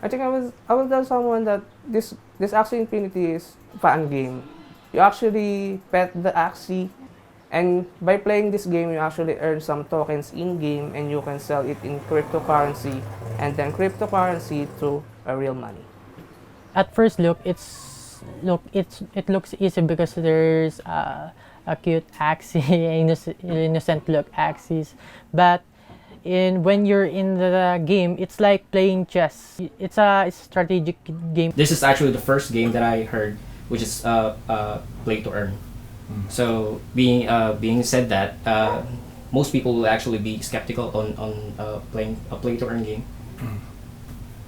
I think I will tell someone that this Axie Infinity is fun game. You actually pet the Axie, and by playing this game, you actually earn some tokens in game, and you can sell it in cryptocurrency, and then cryptocurrency to a real money. At first look, it looks easy because there's a cute Axie, innocent look Axies, but when you're in the game, it's like playing chess. It's a strategic game. This is actually the first game that I heard, which is play to earn. So being said that, most people will actually be skeptical on playing a play to earn game.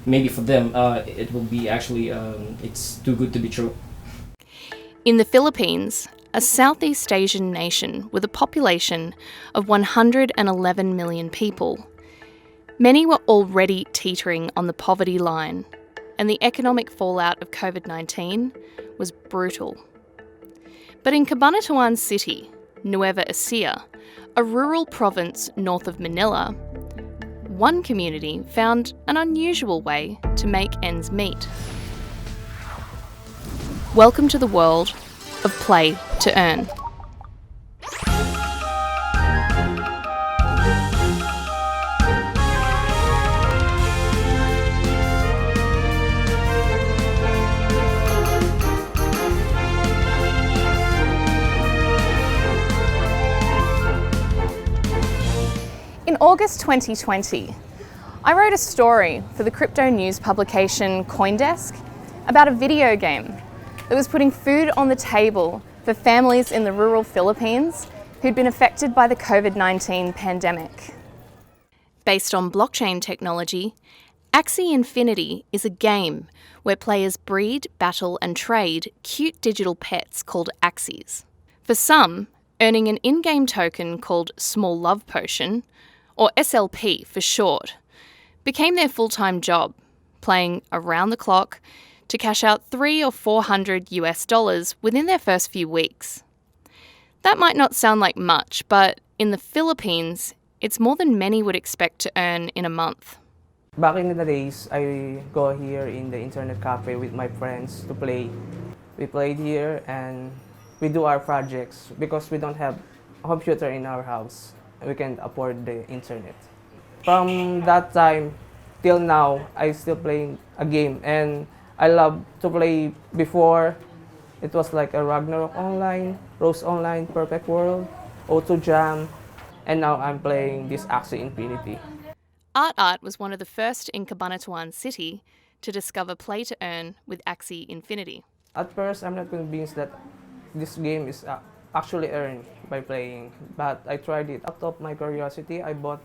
Maybe for them, it will be actually it's too good to be true. In the Philippines, a Southeast Asian nation with a population of 111 million people, many were already teetering on the poverty line, and the economic fallout of COVID-19 was brutal. But in Cabanatuan City, Nueva Ecija, a rural province north of Manila, one community found an unusual way to make ends meet. Welcome to the world of play to earn. In August 2020, I wrote a story for the crypto news publication CoinDesk about a video game that was putting food on the table for families in the rural Philippines who'd been affected by the COVID-19 pandemic. Based on blockchain technology, Axie Infinity is a game where players breed, battle and trade cute digital pets called Axies. For some, earning an in-game token called Small Love Potion, or SLP for short, became their full-time job, playing around the clock to cash out $300 or $400 within their first few weeks. That might not sound like much, but in the Philippines, it's more than many would expect to earn in a month. Back in the days, I go here in the internet cafe with my friends to play. We played here and we do our projects because we don't have a computer in our house. We can't afford the internet. From that time till now, I still playing a game, and I love to play. Before, it was like a Ragnarok Online, Rose Online, Perfect World, Auto Jam, and now I'm playing this Axie Infinity. Art was one of the first in Cabanatuan City to discover play to earn with Axie Infinity. At first, I'm not convinced that this game is actually earned by playing, but I tried it. Out of my curiosity, I bought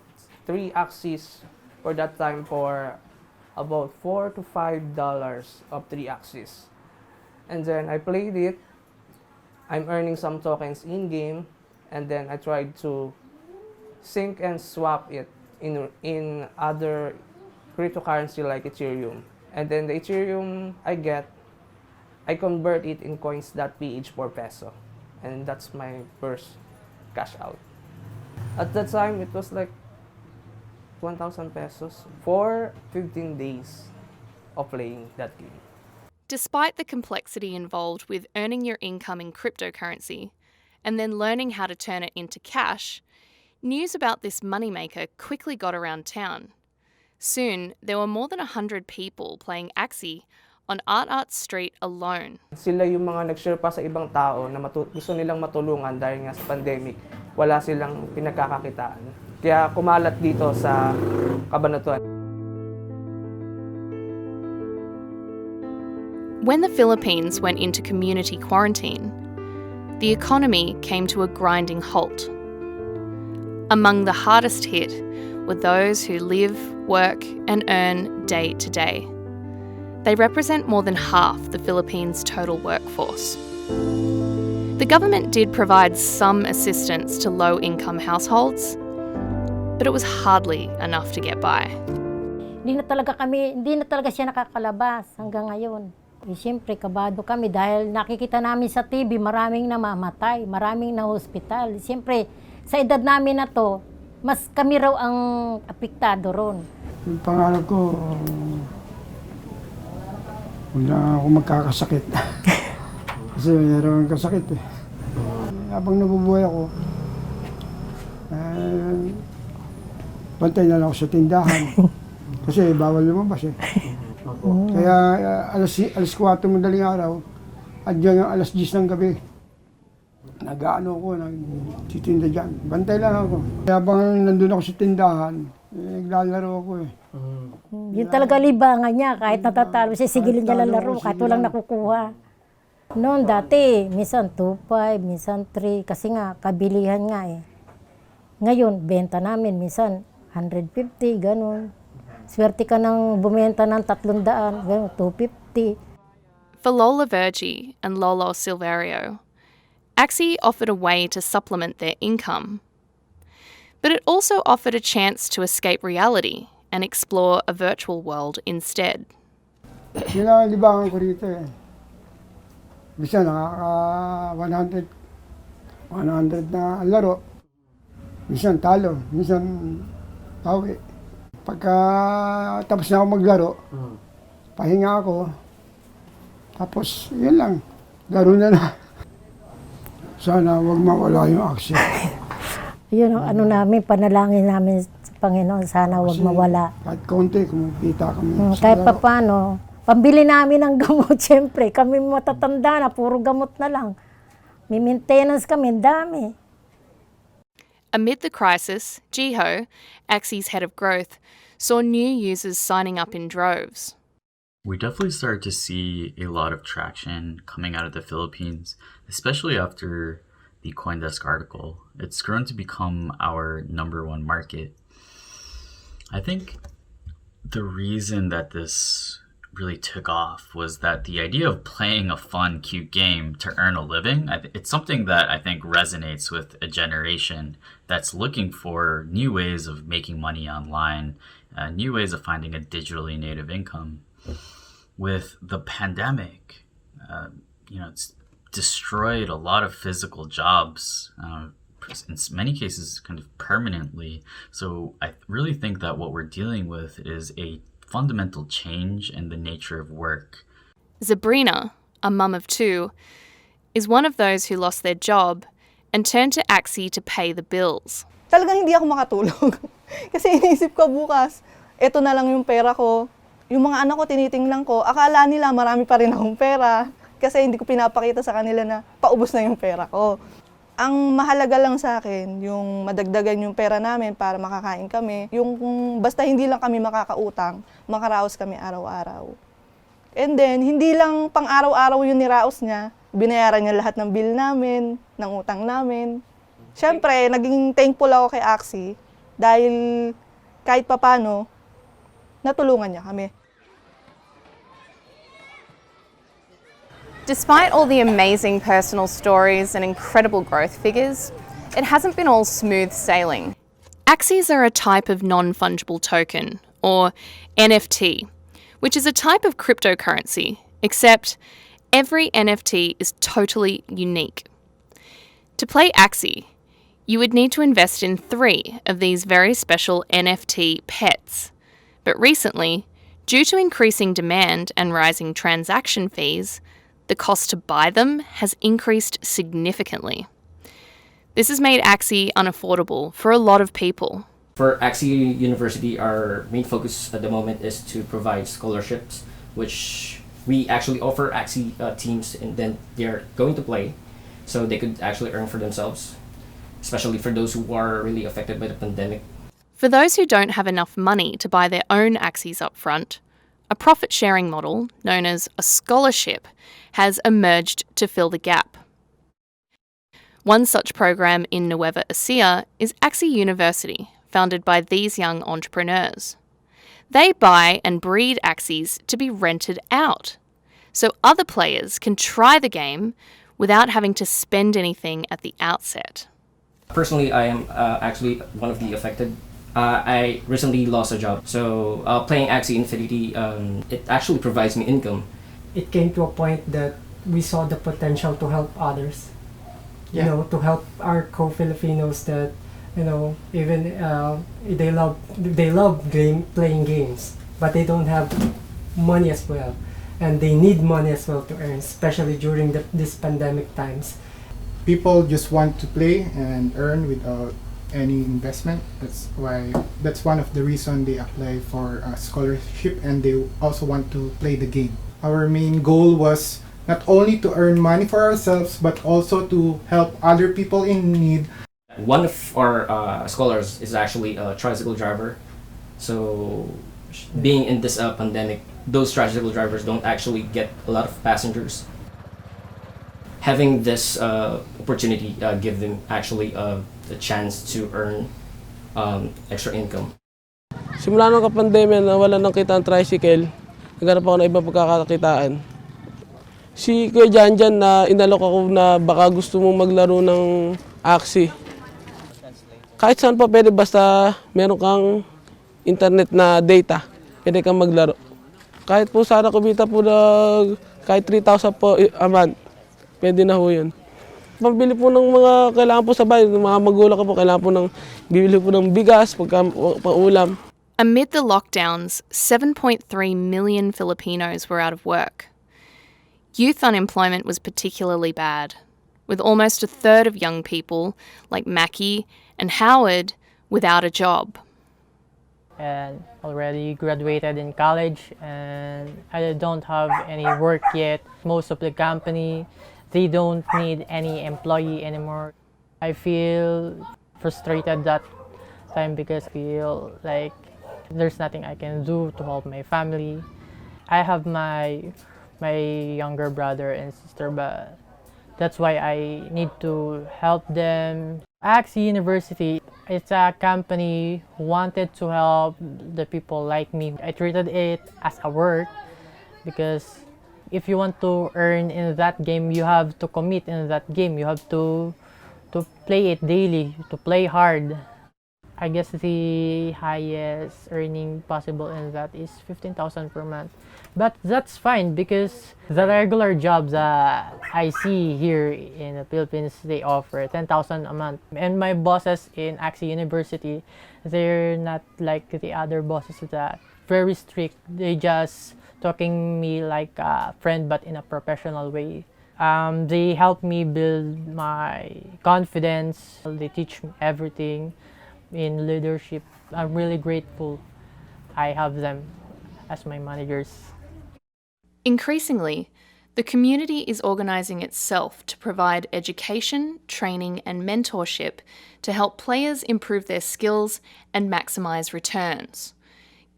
3 Axies for that time for about $4 to $5 of 3 Axies. And then I played it. I'm earning some tokens in-game, and then I tried to sync and swap it in other cryptocurrency like Ethereum. And then the Ethereum I convert it in coins.ph for peso. And that's my first cash out. At that time, it was like 1,000 pesos for 15 days of playing that game. Despite the complexity involved with earning your income in cryptocurrency and then learning how to turn it into cash, news about this moneymaker quickly got around town. Soon, there were more than 100 people playing Axie on Art Street alone. Sila yung mga nag-share pa sa ibang tao na gusto nilang matulungan dahil nga sa pandemic, wala silang pinagkakakitaan. Kaya kumalat dito sa Cabanatuan. When the Philippines went into community quarantine, the economy came to a grinding halt. Among the hardest hit were those who live, work and earn day to day. They represent more than half the Philippines' total workforce. The government did provide some assistance to low-income households, but it was hardly enough to get by. Hindi na talaga siya nakakalabas hanggang ngayon. Siyempre, kabado kami dahil nakikita namin sa TV maraming namamatay, maraming na hospital. Siyempre, sa edad namin na to, mas kami raw ang apektado ron. Yung pangarap ko, Huwag na ako magkakasakit. Kasi mayroon kang kasakit eh. Habang nabubuhay ako, bantay na lang ako sa tindahan. Kasi bawal lumabas eh. Kaya alas 4 madaling araw, andyan ang alas 10 ng gabi. Nag-ano ko, nagtitinda dyan. Bantay lang ako. Kaya habang nandun ako sa tindahan, naglalaro ako eh. Yun talaga libangan niya, kahit natatalo siya, sigilin niya lalaro, kahit walang nakukuha. Noon dati, minsan 2.5, minsan 3, kasi nga, kabilihan nga eh. Ngayon, benta namin, minsan 150, ganun. Swerte ka nang bumenta ng 300, ganun, 250. For Lola Vergi and Lolo Silverio, Axie offered a way to supplement their income. But it also offered a chance to escape reality and explore a virtual world instead. Libangan ko rito eh. Bisa nakaka 100 na laro. Minsan talo, minsan pawi. Pagka tapos na ako maglaro, pahinga ako. Tapos yun lang, laro na na. Sana wag mawala yung Axie. Yun ang ano namin, panalangin namin sa Panginoon, sana wag mawala. Kahit konti, kumikita kami. Kahit pa paano, pambili namin ng gamot, siyempre. Kami matatanda na, puro gamot na lang. May maintenance kami, dami. Amid the crisis, Jiho, Axie's head of growth, saw new users signing up in droves. We definitely started to see a lot of traction coming out of the Philippines, especially after the CoinDesk article. It's grown to become our #1 market. I think the reason that this really took off was that the idea of playing a fun, cute game to earn a living, it's something that I think resonates with a generation that's looking for new ways of making money online, new ways of finding a digitally native income. With the pandemic, it's destroyed a lot of physical jobs, in many cases kind of permanently. So I really think that what we're dealing with is a fundamental change in the nature of work. Sabrina, a mum of 2, is one of those who lost their job and turned to Axie to pay the bills. Talagang hindi ako makatulog. Kasi iniisip ko bukas, eto na lang yung pera ko. Yung mga anak ko, tinitingnan ko, akala nila marami pa rin akong pera. Kasi hindi ko pinapakita sa kanila na paubos na yung pera ko. Ang mahalaga lang sa akin, yung madagdagan yung pera namin para makakain kami. Yung basta hindi lang kami makakautang, makaraos kami araw-araw. And then, hindi lang pang araw-araw yung niraos niya. Binayaran niya lahat ng bill namin, ng utang namin. Siyempre, naging thankful ako kay Axie dahil kahit papano, natulungan niya kami. Despite all the amazing personal stories and incredible growth figures, it hasn't been all smooth sailing. Axies are a type of non-fungible token, or NFT, which is a type of cryptocurrency, except every NFT is totally unique. To play Axie, you would need to invest in 3 of these very special NFT pets. But recently, due to increasing demand and rising transaction fees, the cost to buy them has increased significantly. This has made Axie unaffordable for a lot of people. For Axie University, our main focus at the moment is to provide scholarships, which we actually offer Axie teams, and then they're going to play, so they could actually earn for themselves, especially for those who are really affected by the pandemic. For those who don't have enough money to buy their own Axies up front, a profit-sharing model, known as a scholarship, has emerged to fill the gap. One such program in Nueva Ecija is Axie University, founded by these young entrepreneurs. They buy and breed Axies to be rented out, so other players can try the game without having to spend anything at the outset. Personally, I am actually one of the affected. I recently lost a job, so playing Axie Infinity, it actually provides me income. It came to a point that we saw the potential to help others. You know, to help our co-Filipinos that, even they love playing games, but they don't have money as well. and they need money as well to earn, especially during this pandemic times. People just want to play and earn without any investment. That's one of the reason they apply for a scholarship, and they also want to play the game. Our main goal was not only to earn money for ourselves, but also to help other people in need. One of our scholars is actually a tricycle driver. So being in this pandemic, those tricycle drivers don't actually get a lot of passengers. Having this opportunity give them actually the chance to earn extra income. Simula nung kapandemya na wala nang kita ang tricycle, naghanap ako ng ibang pagkakakitaan. Si Kuya Janjan na inalok ako na baka gusto mong maglaro ng Axie. Kahit saan pa pwede basta meron kang internet na data, pwede kang maglaro. Kahit po sana kumita po na kahit 3,000 po a month, pwede na ho yun. Pambili po ng mga kailangan po sa bahay, ng mga magulang ko po, kailangan po ng bibili po ng bigas, pang-ulam. Amid the lockdowns, 7.3 million Filipinos were out of work. Youth unemployment was particularly bad, with almost a third of young people, like Mackie and Howard, without a job. And already graduated in college, and I don't have any work yet. Most of the company, they don't need any employee anymore. I feel frustrated that time because I feel like there's nothing I can do to help my family. I have my younger brother and sister, but that's why I need to help them. Axie University, it's a company who wanted to help the people like me. I treated it as a work because if you want to earn in that game, you have to commit in that game. You have to play it daily, to play hard. I guess the highest earning possible in that is 15,000 per month. But that's fine because the regular jobs I see here in the Philippines, they offer 10,000 a month. And my bosses in Axie University, they're not like the other bosses that very strict. They just talking me like a friend but in a professional way. They help me build my confidence. They teach me everything in leadership. I'm really grateful I have them as my managers. Increasingly, the community is organising itself to provide education, training and mentorship to help players improve their skills and maximise returns.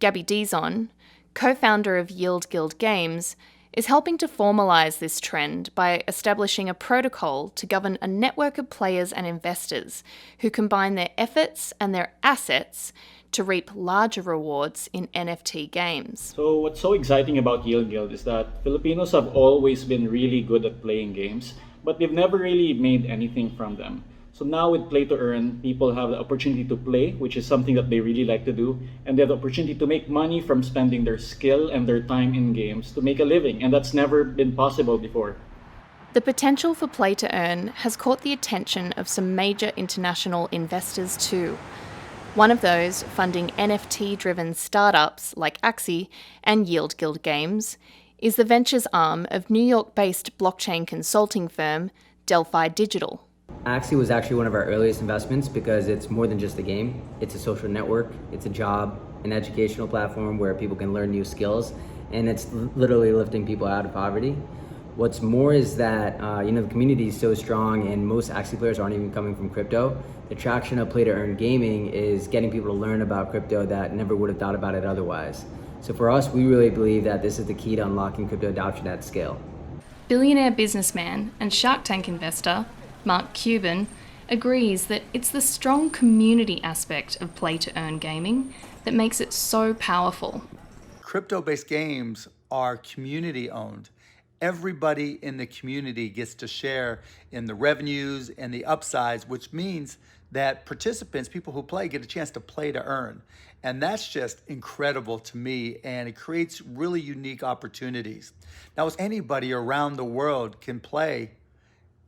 Gabby Dizon, co-founder of Yield Guild Games, is helping to formalise this trend by establishing a protocol to govern a network of players and investors who combine their efforts and their assets to reap larger rewards in NFT games. So what's so exciting about Yield Guild is that Filipinos have always been really good at playing games, but they've never really made anything from them. So now with Play to Earn, people have the opportunity to play, which is something that they really like to do, and they have the opportunity to make money from spending their skill and their time in games to make a living, and that's never been possible before. The potential for Play to Earn has caught the attention of some major international investors too. One of those funding NFT-driven startups like Axie and Yield Guild Games is the ventures arm of New York-based blockchain consulting firm Delphi Digital. Axie was actually one of our earliest investments because it's more than just a game. It's a social network, it's a job, an educational platform where people can learn new skills, and it's literally lifting people out of poverty. What's more is that the community is so strong and most Axie players aren't even coming from crypto. The traction of Play to Earn gaming is getting people to learn about crypto that never would have thought about it otherwise. So for us, we really believe that this is the key to unlocking crypto adoption at scale. Billionaire businessman and Shark Tank investor Mark Cuban agrees that it's the strong community aspect of Play to Earn gaming that makes it so powerful. Crypto-based games are community owned. Everybody in the community gets to share in the revenues and the upsides, which means that participants, people who play, get a chance to play to earn. And that's just incredible to me, and it creates really unique opportunities. Now, anybody around the world can play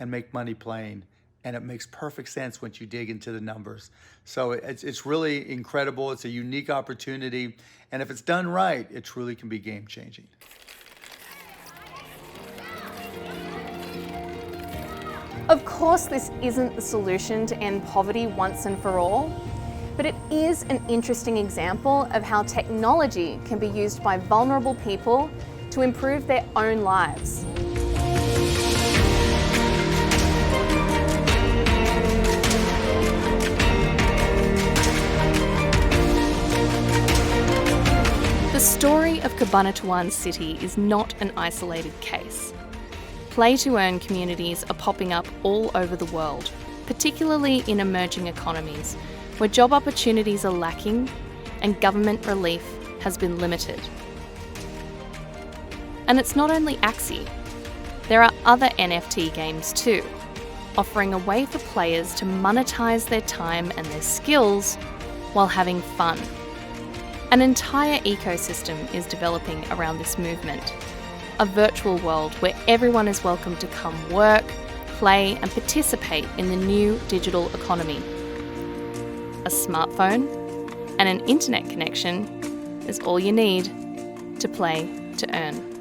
and make money playing, and it makes perfect sense once you dig into the numbers. So it's really incredible. It's a unique opportunity, and if it's done right, it truly can be game-changing. Of course, this isn't the solution to end poverty once and for all, but it is an interesting example of how technology can be used by vulnerable people to improve their own lives. The story of Cabanatuan City is not an isolated case. Play-to-earn communities are popping up all over the world, particularly in emerging economies, where job opportunities are lacking and government relief has been limited. And it's not only Axie. There are other NFT games too, offering a way for players to monetize their time and their skills while having fun. An entire ecosystem is developing around this movement. A virtual world where everyone is welcome to come work, play and participate in the new digital economy. A smartphone and an internet connection is all you need to play to earn.